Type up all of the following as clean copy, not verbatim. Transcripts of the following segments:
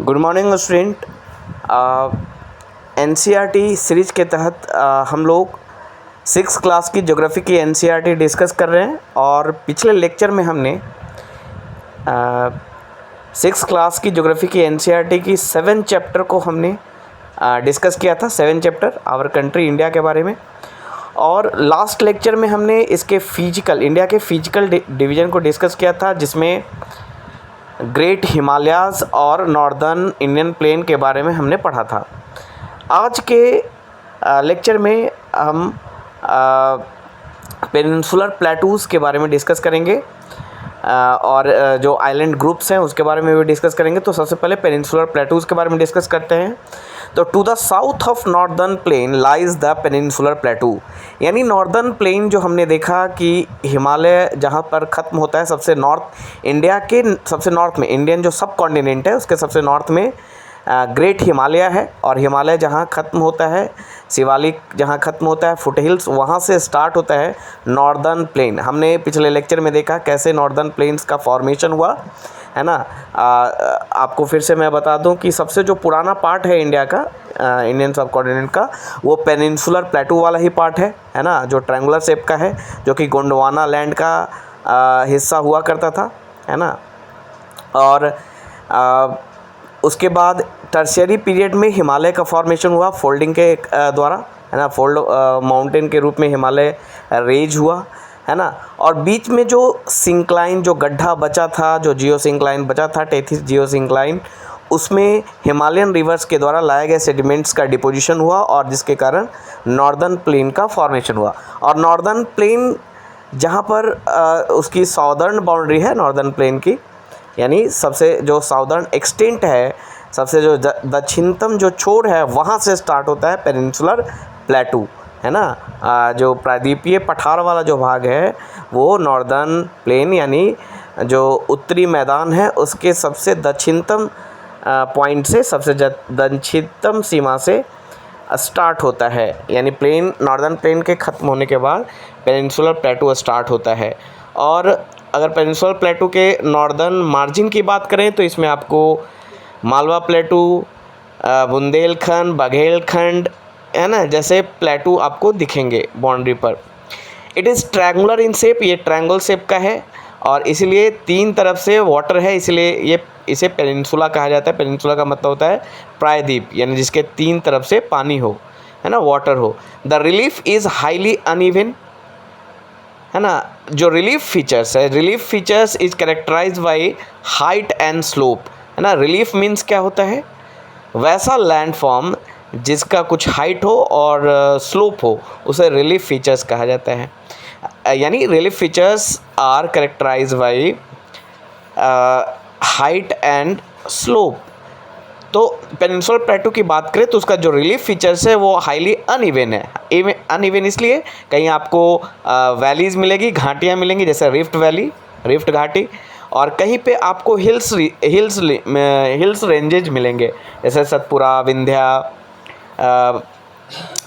Good morning student. NCERT series के तहत हम लोग 6 क्लास की ज्योग्राफी की एनसीईआरटी डिस्कस कर रहे हैं और पिछले लेक्चर में हमने 6 क्लास की ज्योग्राफी की एनसीईआरटी की 7 चैप्टर को हमने डिस्कस किया था। 7 चैप्टर आवर कंट्री इंडिया के बारे में। और लास्ट लेक्चर में हमने इसके इंडिया के फिजिकल डिवीज़न को डिस्कस किया था, जिसमें ग्रेट हिमालयाज़ और नॉर्दर्न इंडियन प्लेन के बारे में हमने पढ़ा था। आज के लेक्चर में हम पेनिनसुलर प्लेटूज़ के बारे में डिस्कस करेंगे और जो आइलैंड ग्रुप्स हैं उसके बारे में भी डिस्कस करेंगे। तो सबसे पहले पेनिनसुलर प्लेटूज़ के बारे में डिस्कस करते हैं। तो to the south of northern plain lies the peninsular plateau, यानी नॉर्दर्न प्लेन जो हमने देखा कि हिमालय जहाँ पर ख़त्म होता है, सबसे नॉर्थ इंडिया के सबसे नॉर्थ में, इंडियन जो सब कॉन्टिनेंट है उसके सबसे नॉर्थ में ग्रेट हिमालय है। और हिमालय जहाँ ख़त्म होता है, शिवालिक जहाँ ख़त्म होता है, फुट हिल्स, वहाँ से स्टार्ट होता है नॉर्दर्न प्लेन। हमने पिछले लेक्चर में देखा कैसे नॉर्दर्न प्लेन्स का फॉर्मेशन हुआ है ना। आपको फिर से मैं बता दूं कि सबसे जो पुराना पार्ट है इंडिया का, इंडियन सब कॉन्टिनेंट का, वो पेनिनसुलर प्लेटू वाला ही पार्ट है ना, जो ट्रायंगुलर शेप का है, जो कि गोंडवाना लैंड का हिस्सा हुआ करता था, है ना। और उसके बाद टर्शियरी पीरियड में हिमालय का फॉर्मेशन हुआ फोल्डिंग के द्वारा, है ना। फोल्ड माउंटेन के रूप में हिमालय रेज हुआ, है ना। और बीच में जो सिंक्लाइन, जो गड्ढा बचा था, जो जियो सिंक्लाइन बचा था, टेथिस जियो सिंक्लाइन, उसमें हिमालयन रिवर्स के द्वारा लाए गए सेडिमेंट्स का डिपोजिशन हुआ और जिसके कारण नॉर्दर्न प्लेन का फॉर्मेशन हुआ। और नॉर्दर्न प्लेन जहाँ पर उसकी साउदर्न बाउंड्री है नॉर्दर्न प्लेन की, यानी सबसे जो साउदर्न एक्सटेंट है, सबसे जो दक्षिणतम जो छोर है, वहाँ से स्टार्ट होता है पेनिनसुलर प्लेटू, है ना। जो प्रायद्वीपीय पठार वाला जो भाग है वो नॉर्दर्न प्लेन, यानी जो उत्तरी मैदान है उसके सबसे दक्षिणतम पॉइंट से, सबसे दक्षिणतम सीमा से स्टार्ट होता है। यानी प्लेन, नॉर्दर्न प्लेन के ख़त्म होने के बाद पेनिनसुलर प्लेटू स्टार्ट होता है। और अगर पेनिनसुलर प्लेटू के नॉर्दर्न मार्जिन की बात करें तो इसमें आपको मालवा प्लेटू, बुंदेलखंड, बघेलखंड, है ना, जैसे प्लेटू आपको दिखेंगे बाउंड्री पर। It is triangular in shape, ये ट्रायंगल शेप का है और इसलिए 3 तरफ से वाटर है, इसलिए इसे पेनिनसुला कहा जाता है। पेनिनसुला का मतलब होता है प्रायद्वीप, यानी जिसके 3 तरफ से पानी हो, है ना, वाटर हो। The relief is highly uneven, है ना। जो रिलीफ फीचर्स है, relief features is characterize by height and slope, है ना। रिलीफ मीन्स क्या होता है? वैसा लैंडफॉर्म जिसका कुछ हाइट हो और स्लोप हो, उसे रिलीफ फीचर्स कहा जाता है। यानी relief features are characterize by height and slope. तो पेनिनसुलर प्लेटू की बात करें तो उसका जो रिलीफ फीचर्स है वो हाईली अनइवन है। अनइवन इसलिए कहीं आपको वैलीज़ मिलेगी, घाटियाँ मिलेंगी, जैसे रिफ्ट वैली, रिफ्ट घाटी, और कहीं पे आपको हिल्स रेंजेज मिलेंगे, जैसे सतपुरा, विंध्या,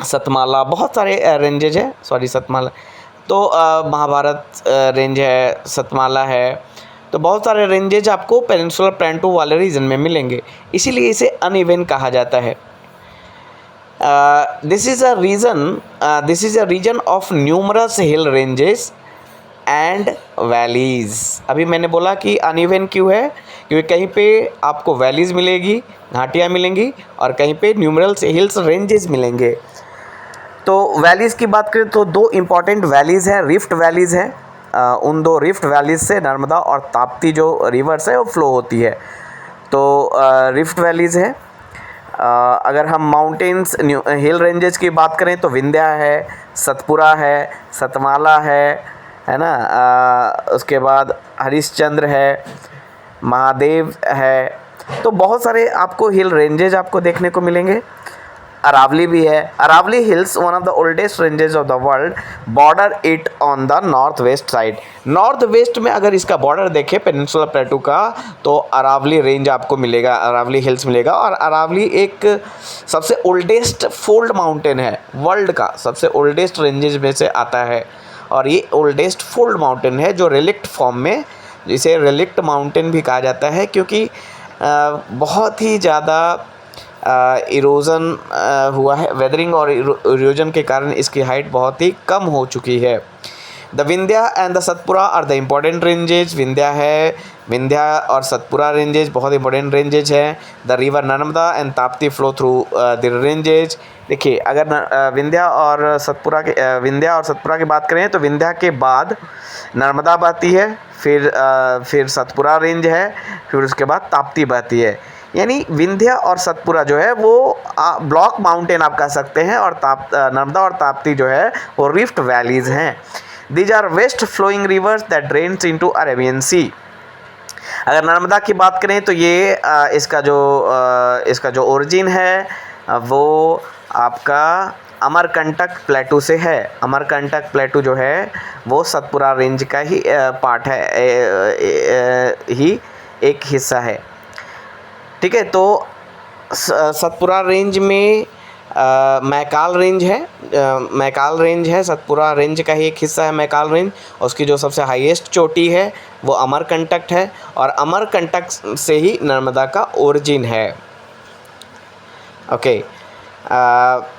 सतमाला, बहुत सारे रेंजेज हैं। सतमाला तो महाभारत रेंज है, सतमाला है, तो बहुत सारे रेंजेज आपको पेनिनसुलर प्लेटू वाले रीजन में मिलेंगे, इसीलिए इसे अनइवन कहा जाता है। This is a region of numerous hill ranges and valleys. अभी मैंने बोला कि अनइवन क्यों है, क्योंकि कहीं पे आपको वैलीज़ मिलेगी, घाटियाँ मिलेंगी, और कहीं पे न्यूमरस हिल्स रेंजेस मिलेंगे। तो वैलीज़ की बात करें तो 2 इम्पॉर्टेंट वैलीज़ हैं, रिफ्ट वैलीज़ हैं। उन 2 रिफ्ट वैलीज़ से नर्मदा और ताप्ती जो रिवर्स है वो फ्लो होती है, तो रिफ्ट वैलीज़ है। अगर हम माउंटेन्स, हिल रेंजेस की बात करें तो विंध्या है, सतपुरा है, सतमाला है ना। उसके बाद हरिश्चंद्र है, महादेव है, तो बहुत सारे आपको हिल रेंजेज आपको देखने को मिलेंगे। अरावली भी है। Aravali hills, one of the oldest ranges of the world, border it on the north west side. North west में अगर इसका बॉर्डर देखें पेनिनसुलर प्लेटू का, तो अरावली रेंज आपको मिलेगा, अरावली हिल्स मिलेगा। और अरावली एक सबसे ओल्डेस्ट फोल्ड माउंटेन है, वर्ल्ड का सबसे ओल्डेस्ट रेंजेस में से आता है, और ये ओल्डेस्ट फोल्ड माउंटेन है जो रेलिक्ट फॉर्म में, जिसे रेलिक्ट माउंटेन भी कहा जाता है, क्योंकि बहुत ही ज़्यादा इरोज़न हुआ है, वेदरिंग और इरोजन के कारण इसकी हाइट बहुत ही कम हो चुकी है। The Vindhya and the Satpura are the important ranges. Vindhya और सतपुरा रेंजेज बहुत इंपॉर्टेंट रेंजेज हैं। The river Narmada and Tapti flow through the ranges. देखिए, अगर विंध्या और सतपुरा की बात करें तो विंध्या के बाद नर्मदा बहती है, फिर सतपुरा रेंज है, फिर उसके बाद ताप्ती बहती है। यानी विंध्या और सतपुरा जो है वो ब्लॉक माउंटेन आप कह सकते हैं, और नर्मदा और ताप्ती जो है वो रिफ्ट वैलीज हैं। These are west flowing rivers that drains into Arabian sea. अगर नर्मदा की बात करें तो ये इसका जो ओरिजिन है वो आपका अमरकंटक प्लेटू से है। अमरकंटक प्लेटू जो है वो सतपुरा रेंज का ही पार्ट है, ही एक हिस्सा है। ठीक है, तो सतपुरा रेंज में मैकाल रेंज है, सतपुरा रेंज का ही एक हिस्सा है मैकाल रेंज। और उसकी जो सबसे हाईएस्ट चोटी है वो अमरकंटक है, और अमरकंटक से ही नर्मदा का ओरिजिन है। Okay,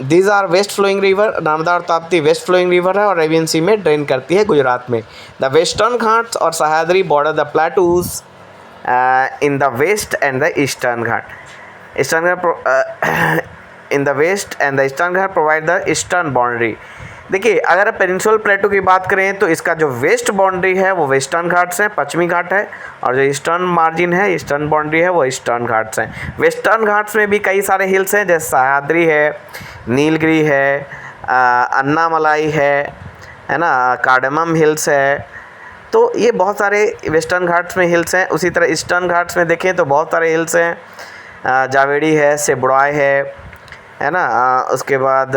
these are west flowing river. Narmada और ताप्ती वेस्ट फ्लोइंग रिवर है और अरेबियन सी में ड्रेन करती है गुजरात में। द वेस्टर्न घाट्स और Sahyadri border the plateaus in the west and the eastern Ghat. In the west and the eastern Ghat provide the eastern boundary. देखिए, अगर पेनिनसुलर प्लेटू की बात करें तो इसका जो वेस्ट बाउंड्री है वो वेस्टर्न घाट्स हैं, पश्चिमी घाट है, और जो ईस्टर्न मार्जिन है, ईस्टर्न बाउंड्री है, वो ईस्टर्न घाट्स हैं। वेस्टर्न घाट्स में भी कई सारे हिल्स हैं, जैसे सह्याद्री है, नीलगिरी है, अन्नामलाई है ना, कार्डमम हिल्स है। तो ये बहुत सारे वेस्टर्न घाट्स में हिल्स हैं। उसी तरह ईस्टर्न घाट्स में देखें तो बहुत सारे हिल्स हैं, जावेड़ी है, सेबुड़ाई है ना, उसके बाद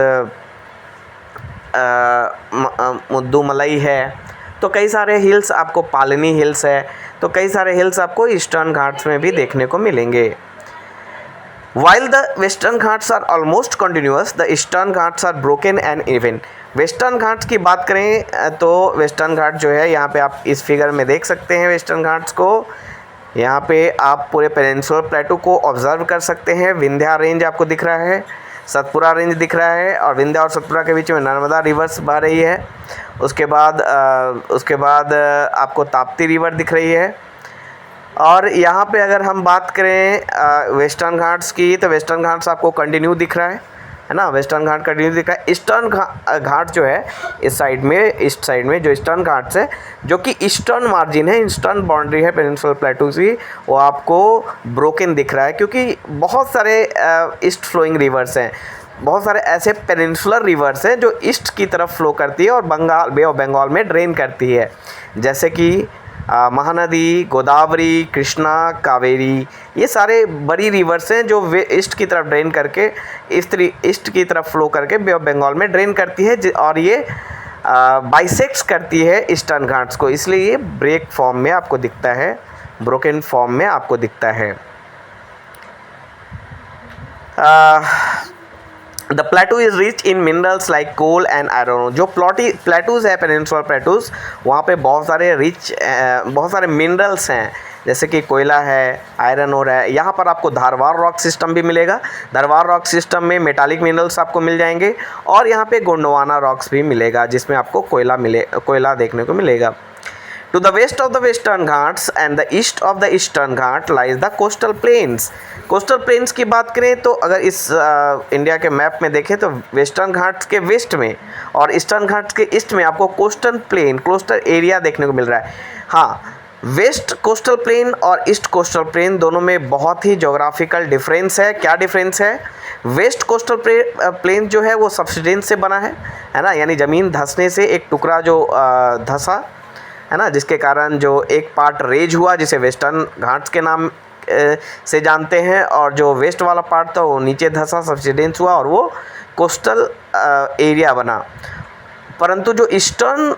मुद्दुमलई है। तो कई सारे हिल्स आपको, पालनी हिल्स है, तो कई सारे हिल्स आपको ईस्टर्न घाट्स में भी देखने को मिलेंगे। While the western Ghats are almost continuous, the eastern Ghats are broken and even. Western Ghats की बात करें तो वेस्टर्न घाट जो है, यहाँ पे आप इस फिगर में देख सकते हैं वेस्टर्न घाट्स को। यहाँ पे आप पूरे पेनिनसुलर प्लेटू को ऑब्जर्व कर सकते हैं। विंध्या रेंज आपको दिख रहा है, सतपुरा रेंज दिख रहा है, और विंध्या और सतपुरा के बीच में नर्मदा रिवर्स बह रही है। उसके बाद आपको ताप्ती रिवर दिख रही है। और यहाँ पे अगर हम बात करें वेस्टर्न घाट्स की, तो वेस्टर्न घाट्स आपको कंटिन्यू दिख रहा है ना, वेस्टर्न घाट कंटिन्यू दिख रहा है। ईस्टर्न घाट जो है ईस्ट साइड में जो ईस्टर्न घाट्स है, जो कि ईस्टर्न मार्जिन है, ईस्टर्न बाउंड्री है पेनिनसुलर प्लेटू की, वो आपको ब्रोकन दिख रहा है, क्योंकि बहुत सारे ईस्ट फ्लोइंग रिवर्स हैं, बहुत सारे ऐसे पेनिनसुलर रिवर्स हैं जो ईस्ट की तरफ फ्लो करती है और बे ऑफ बंगाल में ड्रेन करती है, जैसे कि महानदी, गोदावरी, कृष्णा, कावेरी। ये सारे बड़ी रिवर्स हैं जो वे ईस्ट की तरफ ड्रेन करके ईस्ट की तरफ फ्लो करके बे ऑफ बंगाल में ड्रेन करती है, और ये बाइसेक्ट्स करती है ईस्टर्न घाट्स को, इसलिए ये ब्रेक फॉर्म में आपको दिखता है, ब्रोकन फॉर्म में आपको दिखता है। The plateau is rich in minerals like coal and iron. जो प्लेटूज़ है पेनिनसुलर प्लेटूज़, वहाँ पे बहुत सारे मिनरल्स हैं, जैसे कि कोयला है, आयरन ओर है। यहाँ पर आपको धारवाड़ रॉक सिस्टम भी मिलेगा। धारवाड़ रॉक सिस्टम में मेटालिक मिनरल्स आपको मिल जाएंगे, और यहाँ पे गोंडवाना रॉक्स भी मिलेगा, जिसमें आपको कोयला देखने को मिलेगा। To the west of the Western Ghats and the east of the Eastern Ghat lies the coastal plains. Coastal plains की बात करें तो अगर इस इंडिया के मैप में देखें तो वेस्टर्न घाट्स के वेस्ट में और ईस्टर्न घाट्स के ईस्ट में आपको कोस्टल एरिया देखने को मिल रहा है। हाँ, वेस्ट कोस्टल प्लेन और ईस्ट कोस्टल प्लेन दोनों में बहुत ही जोग्राफिकल डिफरेंस है। क्या डिफरेंस है? वेस्ट कोस्टल प्लेन जो है वो सबसिडेंस से बना है ना, यानी ज़मीन धंसने से एक टुकड़ा जो धंसा है ना, जिसके कारण जो एक पार्ट रेज हुआ, जिसे वेस्टर्न घाट्स के नाम से जानते हैं, और जो वेस्ट वाला पार्ट था वो नीचे धंसा, सबसिडेंस हुआ, और वो कोस्टल एरिया बना। परंतु जो ईस्टर्न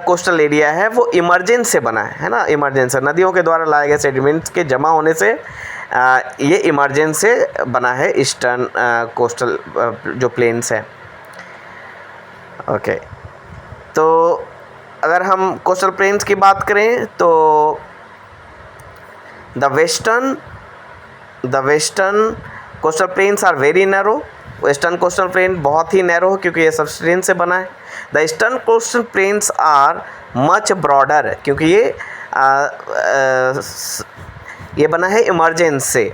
कोस्टल एरिया है वो इमरजेंस से बना है ना, इमरजेंस नदियों के द्वारा लाए गए सेडिमेंट्स के जमा होने से ये इमरजेंस से बना है ईस्टर्न कोस्टल जो प्लेन्स है। ओके, तो अगर हम कोस्टल प्लेन्स की बात करें तो the western the western coastal plains are very narrow. Western coastal plain बहुत ही नैरो है क्योंकि ये सबस्टेंस से बना है। The eastern coastal plains are much broader, क्योंकि ये बना है इमरजेंस से।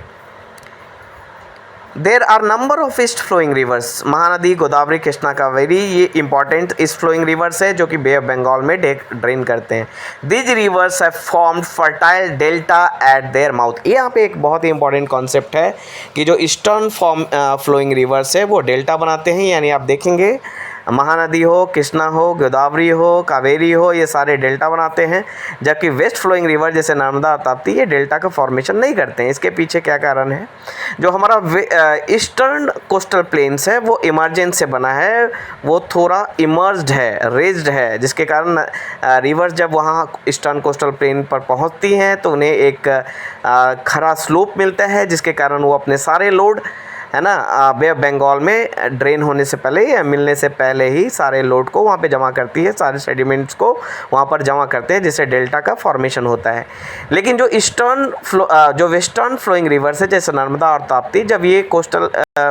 There are number of east flowing rivers. Mahanadi, Godavari, Krishna, Kaveri ये इंपॉर्टेंट ईस्ट फ्लोइंग रिवर्स है जो कि बे ऑफ बंगाल में ड्रेन करते हैं। These rivers have formed fertile delta eight their mouth. ये यहाँ पे एक बहुत ही इंपॉर्टेंट कॉन्सेप्ट है कि जो ईस्टर्न फ्लोइंग रिवर्स है वो डेल्टा बनाते हैं, यानी आप देखेंगे महानदी हो, कृष्णा हो, गोदावरी हो, कावेरी हो, ये सारे डेल्टा बनाते हैं, जबकि वेस्ट फ्लोइंग रिवर जैसे नर्मदा, ताप्ती ये डेल्टा का फॉर्मेशन नहीं करते हैं। इसके पीछे क्या कारण है? जो हमारा ईस्टर्न कोस्टल प्लेन्स है वो इमरजेंस से बना है, वो थोड़ा इमर्ज्ड है, रेज्ड है, जिसके कारण रिवर्स जब वहाँ ईस्टर्न कोस्टल प्लेन पर पहुँचती हैं तो उन्हें एक खरा स्लोप मिलता है, जिसके कारण वो अपने सारे लोड है ना बे ऑफ बंगाल में ड्रेन होने से पहले या मिलने से पहले ही सारे लोड को वहाँ पे जमा करती है, सारे सेडिमेंट्स को वहाँ पर जमा करते हैं, जिससे डेल्टा का फॉर्मेशन होता है। लेकिन जो वेस्टर्न फ्लोइंग रिवर्स है जैसे नर्मदा और ताप्ती, जब ये कोस्टल